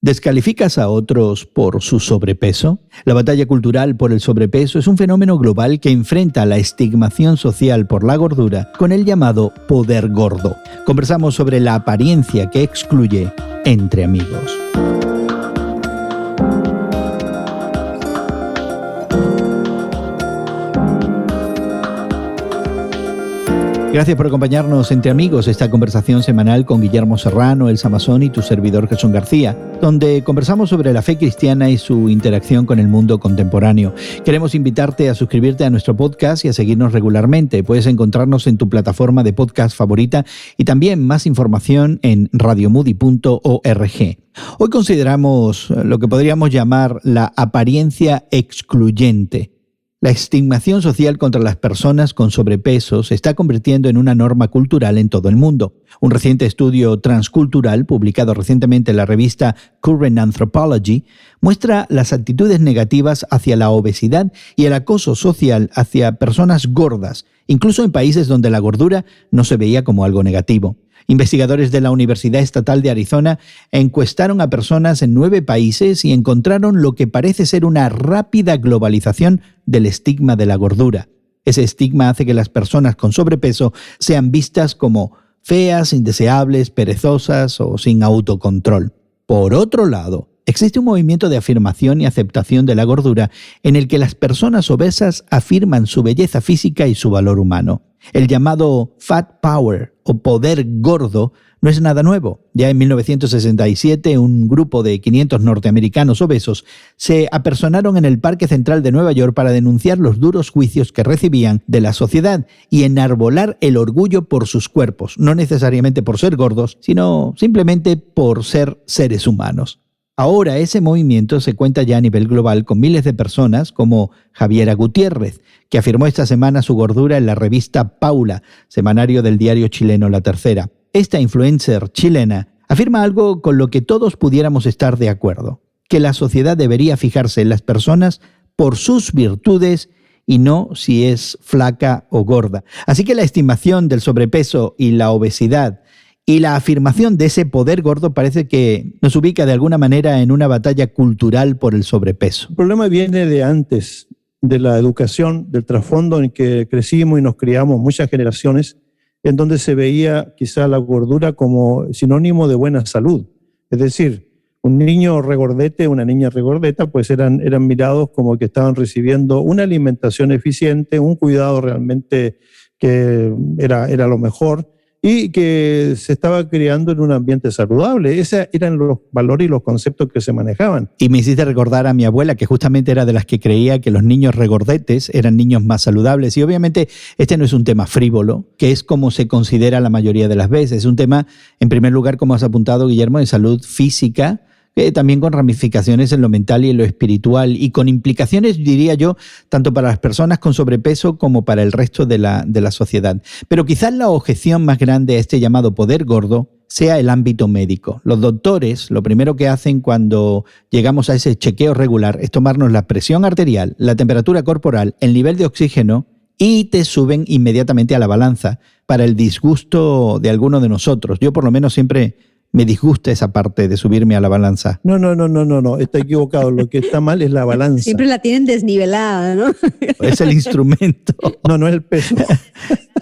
¿Descalificas a otros por su sobrepeso? La batalla cultural por el sobrepeso es un fenómeno global que enfrenta la estigmación social por la gordura con el llamado poder gordo. Conversamos sobre la apariencia que excluye entre amigos. Gracias por acompañarnos entre amigos, esta conversación semanal con Guillermo Serrano, Elsa Mazón y tu servidor Jesús García, donde conversamos sobre la fe cristiana y su interacción con el mundo contemporáneo. Queremos invitarte a suscribirte a nuestro podcast y a seguirnos regularmente. Puedes encontrarnos en tu plataforma de podcast favorita y también más información en radiomoody.org. Hoy consideramos lo que podríamos llamar la apariencia excluyente. La estigmación social contra las personas con sobrepeso se está convirtiendo en una norma cultural en todo el mundo. Un reciente estudio transcultural, publicado recientemente en la revista Current Anthropology, muestra las actitudes negativas hacia la obesidad y el acoso social hacia personas gordas, incluso en países donde la gordura no se veía como algo negativo. Investigadores de la Universidad Estatal de Arizona encuestaron a personas en 9 países y encontraron lo que parece ser una rápida globalización del estigma de la gordura. Ese estigma hace que las personas con sobrepeso sean vistas como feas, indeseables, perezosas o sin autocontrol. Por otro lado, existe un movimiento de afirmación y aceptación de la gordura en el que las personas obesas afirman su belleza física y su valor humano. El llamado Fat Power o poder gordo no es nada nuevo. Ya en 1967, un grupo de 500 norteamericanos obesos se apersonaron en el Parque Central de Nueva York para denunciar los duros juicios que recibían de la sociedad y enarbolar el orgullo por sus cuerpos, no necesariamente por ser gordos, sino simplemente por ser seres humanos. Ahora ese movimiento se cuenta ya a nivel global con miles de personas como Javiera Gutiérrez, que afirmó esta semana su gordura en la revista Paula, semanario del diario chileno La Tercera. Esta influencer chilena afirma algo con lo que todos pudiéramos estar de acuerdo, que la sociedad debería fijarse en las personas por sus virtudes y no si es flaca o gorda. Así que la estimación del sobrepeso y la obesidad y la afirmación de ese poder gordo parece que nos ubica de alguna manera en una batalla cultural por el sobrepeso. El problema viene de antes, de la educación, del trasfondo en que crecimos y nos criamos muchas generaciones, en donde se veía quizá la gordura como sinónimo de buena salud. Es decir, un niño regordete, una niña regordeta, pues eran mirados como que estaban recibiendo una alimentación eficiente, un cuidado realmente que era lo mejor, y que se estaba criando en un ambiente saludable. Esos eran los valores y los conceptos que se manejaban. Y me hiciste recordar a mi abuela, que justamente era de las que creía que los niños regordetes eran niños más saludables. Y obviamente este no es un tema frívolo, que es como se considera la mayoría de las veces. Es un tema, en primer lugar, como has apuntado, Guillermo, de salud física, también con ramificaciones en lo mental y en lo espiritual y con implicaciones, diría yo, tanto para las personas con sobrepeso como para el resto de la sociedad. Pero quizás la objeción más grande a este llamado poder gordo sea el ámbito médico. Los doctores lo primero que hacen cuando llegamos a ese chequeo regular es tomarnos la presión arterial, la temperatura corporal, el nivel de oxígeno y te suben inmediatamente a la balanza para el disgusto de alguno de nosotros. Yo por lo menos siempre me disgusta esa parte de subirme a la balanza. No, está equivocado. Lo que está mal es la balanza. Siempre la tienen desnivelada, ¿no? Es el instrumento. No es el peso.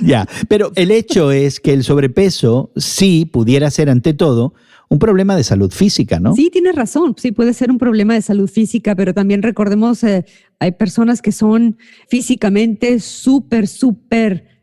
Ya, pero el hecho es que el sobrepeso sí pudiera ser ante todo un problema de salud física, ¿no? Sí, tienes razón. Sí, puede ser un problema de salud física, pero también recordemos, hay personas que son físicamente súper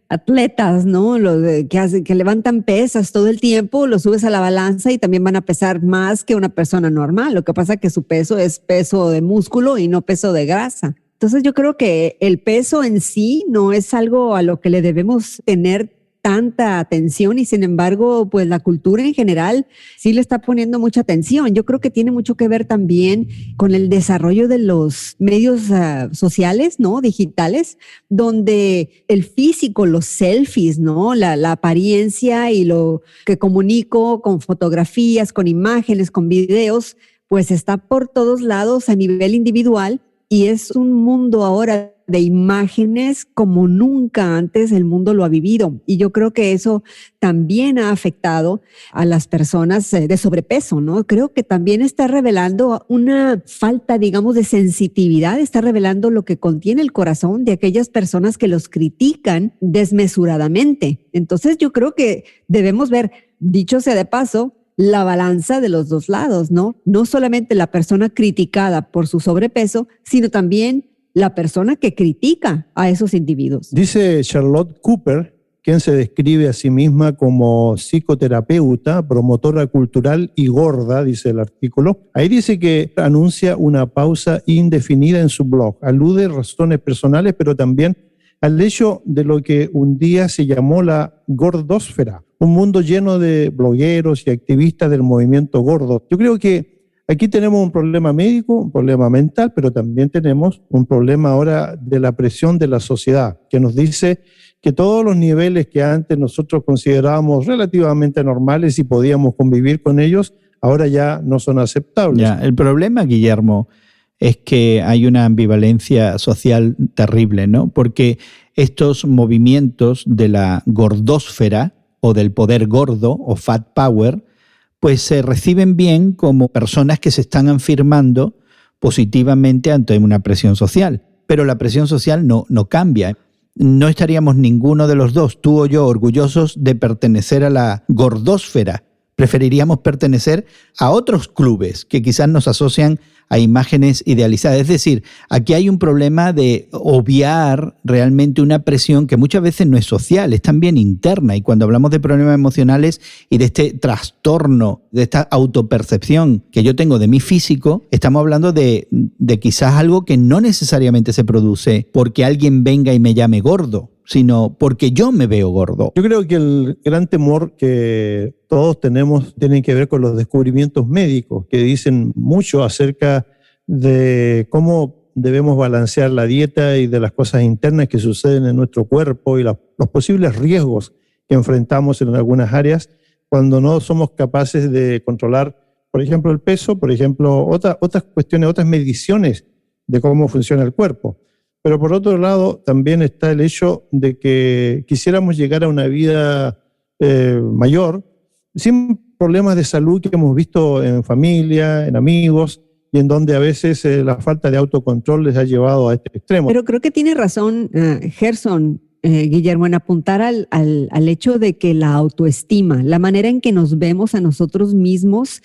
atletas, ¿no? Que levantan pesas todo el tiempo, los subes a la balanza y también van a pesar más que una persona normal. Lo que pasa es que su peso es peso de músculo y no peso de grasa. Entonces yo creo que el peso en sí no es algo a lo que le debemos tener tanta atención y sin embargo, pues la cultura en general sí le está poniendo mucha atención. Yo creo que tiene mucho que ver también con el desarrollo de los medios sociales, ¿no? Digitales, donde el físico, los selfies, ¿no? La apariencia y lo que comunico con fotografías, con imágenes, con videos, pues está por todos lados a nivel individual. y es un mundo ahora de imágenes como nunca antes el mundo lo ha vivido. Y yo creo que eso también ha afectado a las personas de sobrepeso, ¿no? Creo que también está revelando una falta, digamos, de sensitividad, está revelando lo que contiene el corazón de aquellas personas que los critican desmesuradamente. Entonces yo creo que debemos ver, dicho sea de paso, la balanza de los dos lados, ¿no? No solamente la persona criticada por su sobrepeso, sino también la persona que critica a esos individuos. Dice Charlotte Cooper, quien se describe a sí misma como psicoterapeuta, promotora cultural y gorda, dice el artículo. Ahí dice que anuncia una pausa indefinida en su blog. Alude razones personales, pero también al hecho de lo que un día se llamó la gordósfera, un mundo lleno de blogueros y activistas del movimiento gordo. Yo creo que aquí tenemos un problema médico, un problema mental, pero también tenemos un problema ahora de la presión de la sociedad, que nos dice que todos los niveles que antes nosotros considerábamos relativamente normales y podíamos convivir con ellos, ahora ya no son aceptables. Ya, el problema, Guillermo, es que hay una ambivalencia social terrible, ¿no? Porque estos movimientos de la gordósfera o del poder gordo o fat power, pues se reciben bien como personas que se están afirmando positivamente ante una presión social. Pero la presión social no cambia. No estaríamos ninguno de los dos, tú o yo, orgullosos de pertenecer a la gordósfera. Preferiríamos pertenecer a otros clubes que quizás nos asocian a imágenes idealizadas. Es decir, aquí hay un problema de obviar realmente una presión que muchas veces no es social, es también interna. Y cuando hablamos de problemas emocionales y de este trastorno, de esta autopercepción que yo tengo de mi físico, estamos hablando de quizás algo que no necesariamente se produce porque alguien venga y me llame gordo, sino porque yo me veo gordo. Yo creo que el gran temor que todos tenemos tiene que ver con los descubrimientos médicos, que dicen mucho acerca de cómo debemos balancear la dieta y de las cosas internas que suceden en nuestro cuerpo y los posibles riesgos que enfrentamos en algunas áreas cuando no somos capaces de controlar, por ejemplo, el peso, por ejemplo, otras cuestiones, otras mediciones de cómo funciona el cuerpo. Pero por otro lado, también está el hecho de que quisiéramos llegar a una vida mayor sin problemas de salud que hemos visto en familia, en amigos, y en donde a veces la falta de autocontrol les ha llevado a este extremo. Pero creo que tiene razón Gerson, Guillermo, en apuntar al hecho de que la autoestima, la manera en que nos vemos a nosotros mismos,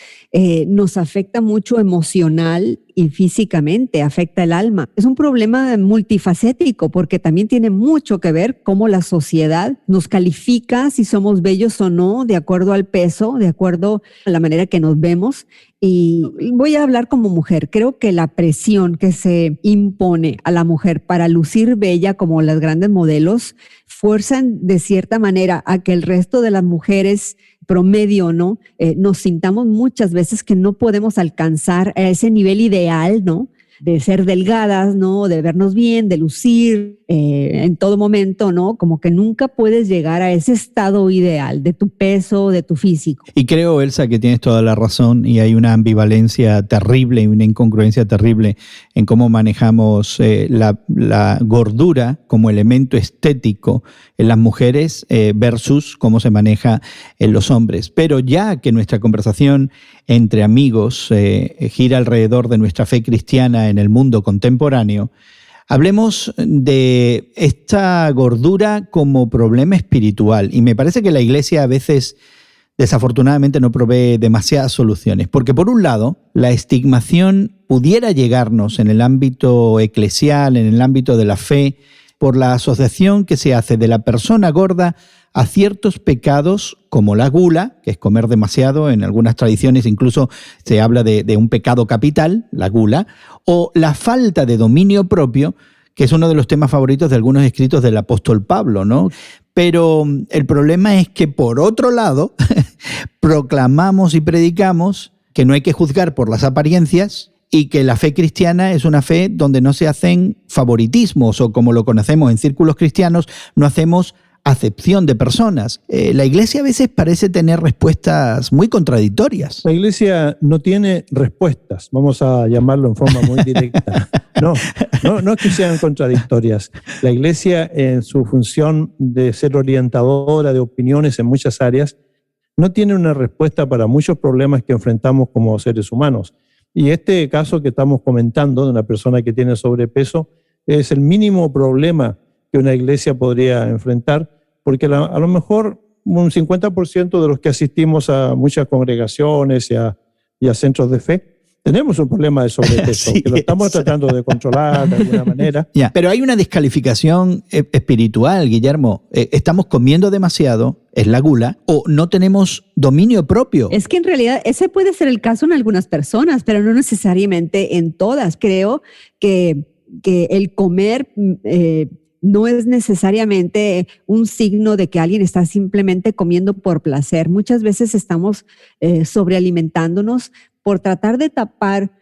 nos afecta mucho emocional y físicamente, afecta el alma. Es un problema multifacético porque también tiene mucho que ver cómo la sociedad nos califica si somos bellos o no, de acuerdo al peso, de acuerdo a la manera que nos vemos. Y voy a hablar como mujer. Creo que la presión que se impone a la mujer para lucir bella como las grandes modelos fuerzan de cierta manera a que el resto de las mujeres promedio, ¿no? Nos sintamos muchas veces que no podemos alcanzar a ese nivel ideal, ¿no? De ser delgadas, ¿no? De vernos bien, de lucir en todo momento, ¿no? Como que nunca puedes llegar a ese estado ideal de tu peso, de tu físico. Y creo, Elsa, que tienes toda la razón y hay una ambivalencia terrible y una incongruencia terrible en cómo manejamos la gordura como elemento estético en las mujeres versus cómo se maneja en los hombres. Pero ya que nuestra conversación entre amigos gira alrededor de nuestra fe cristiana en el mundo contemporáneo, hablemos de esta gordura como problema espiritual. Y me parece que la Iglesia a veces, desafortunadamente, no provee demasiadas soluciones. Porque por un lado, la estigmación pudiera llegarnos en el ámbito eclesial, en el ámbito de la fe, por la asociación que se hace de la persona gorda a ciertos pecados como la gula, que es comer demasiado, en algunas tradiciones incluso se habla de un pecado capital, la gula, o la falta de dominio propio, que es uno de los temas favoritos de algunos escritos del apóstol Pablo, ¿no? Pero el problema es que, por otro lado, proclamamos y predicamos que no hay que juzgar por las apariencias y que la fe cristiana es una fe donde no se hacen favoritismos o, como lo conocemos en círculos cristianos, no hacemos acepción de personas. La Iglesia a veces parece tener respuestas muy contradictorias. La Iglesia no tiene respuestas, vamos a llamarlo en forma muy directa. No es que sean contradictorias. La Iglesia, en su función de ser orientadora de opiniones en muchas áreas, no tiene una respuesta para muchos problemas que enfrentamos como seres humanos. Y este caso que estamos comentando de una persona que tiene sobrepeso es el mínimo problema que una iglesia podría enfrentar, porque a lo mejor un 50% de los que asistimos a muchas congregaciones y a centros de fe, tenemos un problema de sobrepeso, sí, que lo estamos tratando de controlar de alguna manera. Pero hay una descalificación espiritual, Guillermo. Estamos comiendo demasiado, es la gula, o no tenemos dominio propio. Es que en realidad ese puede ser el caso en algunas personas, pero no necesariamente en todas. Creo que el comer no es necesariamente un signo de que alguien está simplemente comiendo por placer. Muchas veces estamos sobrealimentándonos por tratar de tapar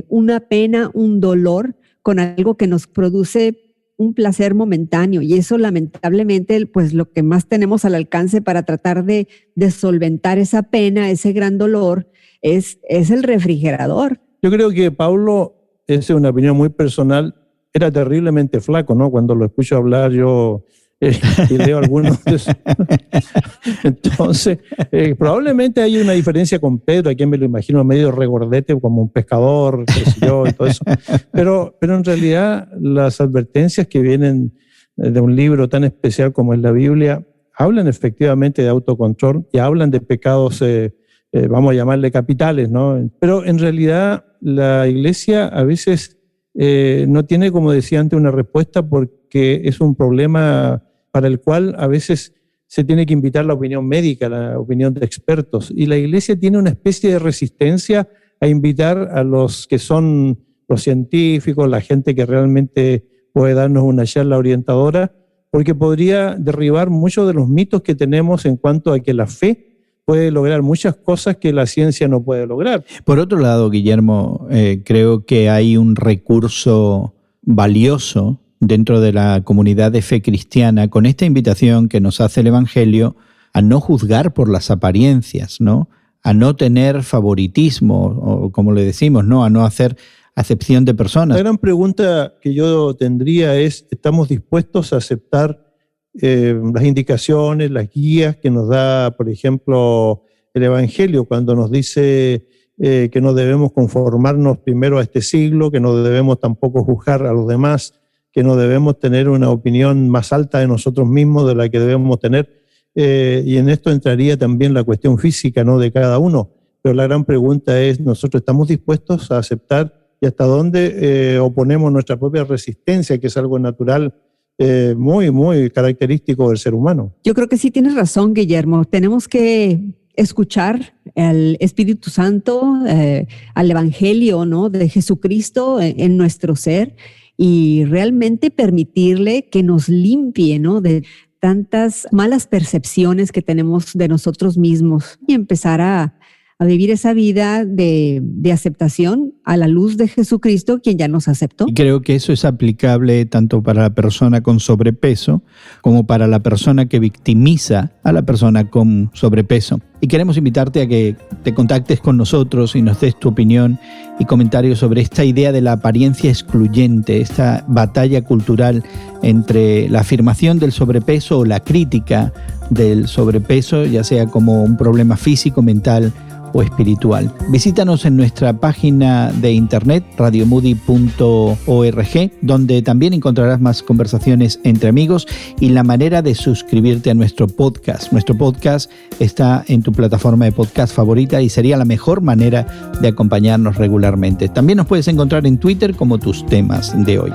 una pena, un dolor con algo que nos produce un placer momentáneo, y eso lamentablemente pues lo que más tenemos al alcance para tratar de solventar esa pena, ese gran dolor, es el refrigerador. Yo creo que Pablo, esa es una opinión muy personal, era terriblemente flaco, ¿no? Cuando lo escucho hablar yo y leo algunos de esos. Entonces, probablemente hay una diferencia con Pedro, a quien me lo imagino medio regordete, como un pescador, qué sé yo, y todo eso. Pero en realidad las advertencias que vienen de un libro tan especial como es la Biblia, hablan efectivamente de autocontrol y hablan de pecados, vamos a llamarle capitales, ¿no? Pero en realidad la iglesia a veces no tiene, como decía antes, una respuesta, porque es un problema para el cual a veces se tiene que invitar la opinión médica, la opinión de expertos. Y la iglesia tiene una especie de resistencia a invitar a los que son los científicos, la gente que realmente puede darnos una charla orientadora, porque podría derribar muchos de los mitos que tenemos en cuanto a que la fe puede lograr muchas cosas que la ciencia no puede lograr. Por otro lado, Guillermo, creo que hay un recurso valioso dentro de la comunidad de fe cristiana con esta invitación que nos hace el Evangelio a no juzgar por las apariencias, ¿no? A no tener favoritismo, o como le decimos, ¿no? A no hacer acepción de personas. La gran pregunta que yo tendría es, ¿estamos dispuestos a aceptar las indicaciones, las guías que nos da, por ejemplo, el Evangelio, cuando nos dice que no debemos conformarnos primero a este siglo, que no debemos tampoco juzgar a los demás, que no debemos tener una opinión más alta de nosotros mismos de la que debemos tener? Y en esto entraría también la cuestión física, ¿no?, de cada uno. Pero la gran pregunta es, ¿nosotros estamos dispuestos a aceptar y hasta dónde oponemos nuestra propia resistencia, que es algo natural, muy, muy característico del ser humano? Yo creo que sí tienes razón, Guillermo. Tenemos que escuchar al Espíritu Santo, al Evangelio, ¿no?, de Jesucristo en nuestro ser, y realmente permitirle que nos limpie, ¿no?, de tantas malas percepciones que tenemos de nosotros mismos, y empezar a vivir esa vida de aceptación a la luz de Jesucristo, quien ya nos aceptó. Y creo que eso es aplicable tanto para la persona con sobrepeso como para la persona que victimiza a la persona con sobrepeso. Y queremos invitarte a que te contactes con nosotros y nos des tu opinión y comentarios sobre esta idea de la apariencia excluyente, esta batalla cultural entre la afirmación del sobrepeso o la crítica del sobrepeso, ya sea como un problema físico, mental o espiritual. Visítanos en nuestra página de internet radiomoody.org, donde también encontrarás más conversaciones entre amigos y la manera de suscribirte a nuestro podcast. Nuestro podcast está en tu plataforma de podcast favorita y sería la mejor manera de acompañarnos regularmente. También nos puedes encontrar en Twitter como tus temas de hoy.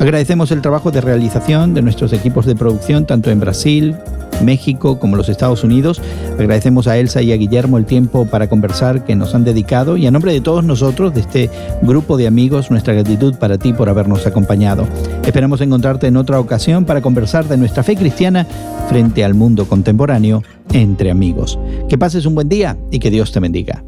Agradecemos el trabajo de realización de nuestros equipos de producción, tanto en Brasil, México como los Estados Unidos. Agradecemos a Elsa y a Guillermo el tiempo para conversar que nos han dedicado, y a nombre de todos nosotros, de este grupo de amigos, nuestra gratitud para ti por habernos acompañado. Esperamos encontrarte en otra ocasión para conversar de nuestra fe cristiana frente al mundo contemporáneo entre amigos. Que pases un buen día y que Dios te bendiga.